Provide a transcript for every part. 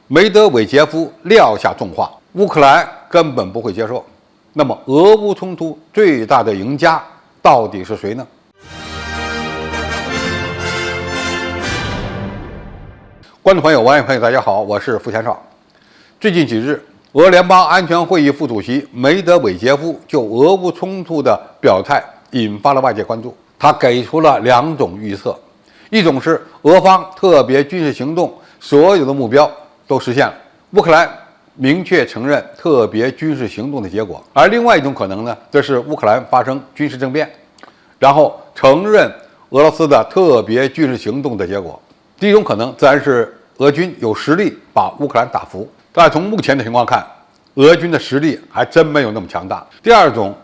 梅德韦杰夫撂下重话，乌克兰根本不会接受。那么，俄乌冲突最大的赢家到底是谁呢？观众朋友、网友朋友，大家好，我是付前少。最近几日，俄联邦安全会议副主席梅德韦杰夫就俄乌冲突的表态引发了外界关注。他给出了两种预测，一种是俄方特别军事行动所有的目标都实现了，乌克兰明确承认特别军事行动的结果；而另外一种可能呢，则是乌克兰发生军事政变，然后承认俄罗斯的特别军事行动的结果。第一种可能自然是俄军有实力把乌克兰打服，但从目前的情况看，俄军的实力还真没有那么强大。第二种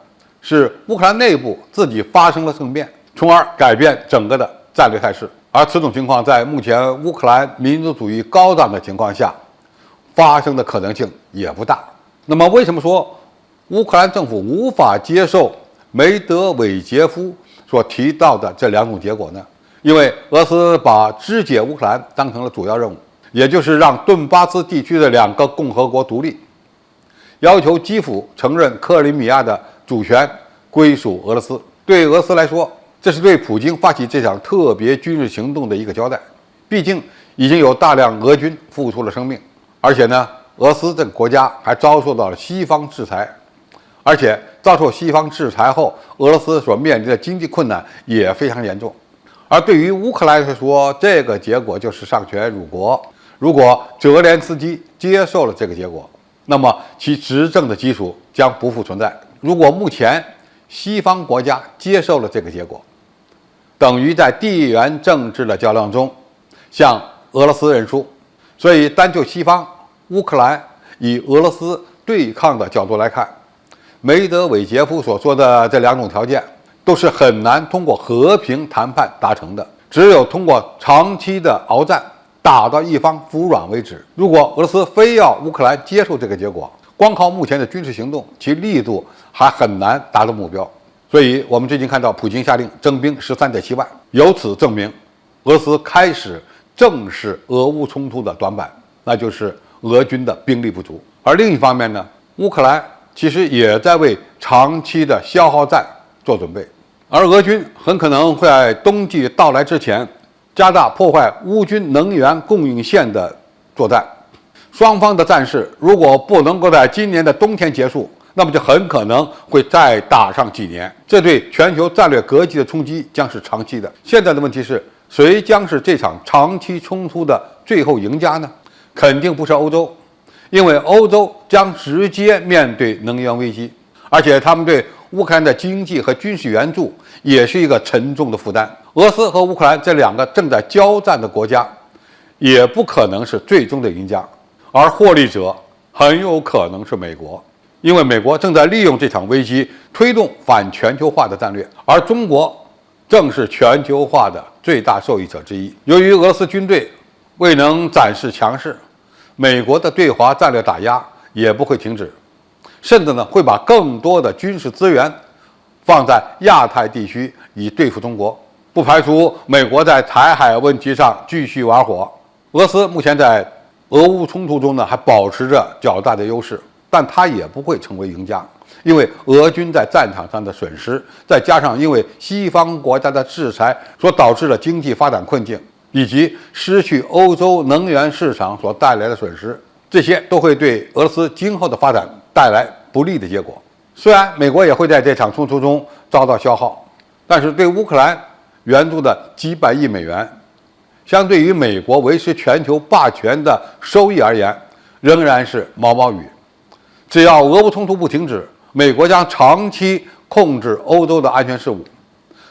是乌克兰内部自己发生了政变，从而改变整个的战略态势。而此种情况在目前乌克兰民族主义高涨的情况下，发生的可能性也不大。那么，为什么说乌克兰政府无法接受梅德韦杰夫所提到的这两种结果呢？因为俄罗斯把肢解乌克兰当成了主要任务，也就是让顿巴斯地区的两个共和国独立，要求基辅承认克里米亚的主权归属俄罗斯。对俄罗斯来说，这是对普京发起这场特别军事行动的一个交代。毕竟已经有大量俄军付出了生命，而且呢，俄罗斯这个国家还遭受到了西方制裁，而且遭受西方制裁后，俄罗斯所面临的经济困难也非常严重。而对于乌克兰来说，这个结果就是丧权辱国。如果泽连斯基接受了这个结果，那么其执政的基础将不复存在。如果目前西方国家接受了这个结果，等于在地缘政治的较量中向俄罗斯认输。所以单就西方乌克兰以俄罗斯对抗的角度来看，梅德韦杰夫所说的这两种条件都是很难通过和平谈判达成的，只有通过长期的鏖战打到一方服软为止。如果俄罗斯非要乌克兰接受这个结果，光靠目前的军事行动，其力度还很难达到目标。所以我们最近看到普京下令征兵13.7万，由此证明俄罗斯开始正视俄乌冲突的短板，那就是俄军的兵力不足。而另一方面呢，乌克兰其实也在为长期的消耗战做准备，而俄军很可能会在冬季到来之前加大破坏乌军能源供应线的作战。双方的战事如果不能够在今年的冬天结束，那么就很可能会再打上几年，这对全球战略格局的冲击将是长期的。现在的问题是，谁将是这场长期冲突的最后赢家呢？肯定不是欧洲，因为欧洲将直接面对能源危机，而且他们对乌克兰的经济和军事援助也是一个沉重的负担。俄罗斯和乌克兰这两个正在交战的国家，也不可能是最终的赢家，而获利者很有可能是美国。因为美国正在利用这场危机推动反全球化的战略，而中国正是全球化的最大受益者之一。由于俄罗斯军队未能展示强势，美国的对华战略打压也不会停止，甚至呢会把更多的军事资源放在亚太地区以对付中国，不排除美国在台海问题上继续玩火。俄罗斯目前在俄乌冲突中呢还保持着较大的优势，但他也不会成为赢家，因为俄军在战场上的损失，再加上因为西方国家的制裁所导致的经济发展困境，以及失去欧洲能源市场所带来的损失，这些都会对俄罗斯今后的发展带来不利的结果。虽然美国也会在这场冲突中遭到消耗，但是对乌克兰援助的几百亿美元，相对于美国维持全球霸权的收益而言，仍然是毛毛雨。只要俄乌冲突不停止，美国将长期控制欧洲的安全事务，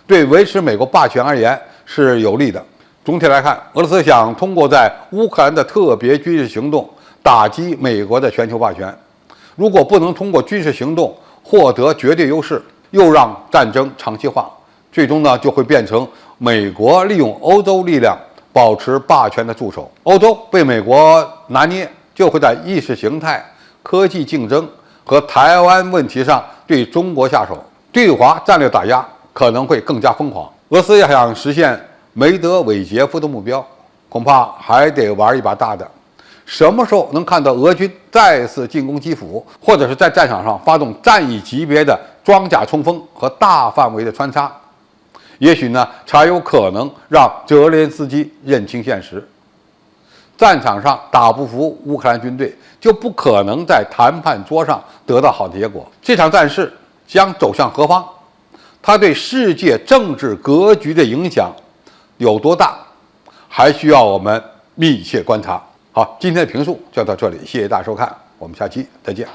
对维持美国霸权而言是有利的。总体来看，俄罗斯想通过在乌克兰的特别军事行动打击美国的全球霸权，如果不能通过军事行动获得绝对优势，又让战争长期化，最终呢就会变成美国利用欧洲力量保持霸权的助手。欧洲被美国拿捏，就会在意识形态、科技竞争和台湾问题上对中国下手，对华战略打压可能会更加疯狂。俄罗斯要想实现梅德韦杰夫的目标，恐怕还得玩一把大的，什么时候能看到俄军再次进攻基辅，或者是在战场上发动战役级别的装甲冲锋和大范围的穿插，也许呢才有可能让泽连斯基认清现实。战场上打不服乌克兰军队，就不可能在谈判桌上得到好的结果。这场战事将走向何方？它对世界政治格局的影响有多大，还需要我们密切观察。好，今天的评述就到这里，谢谢大家收看，我们下期再见。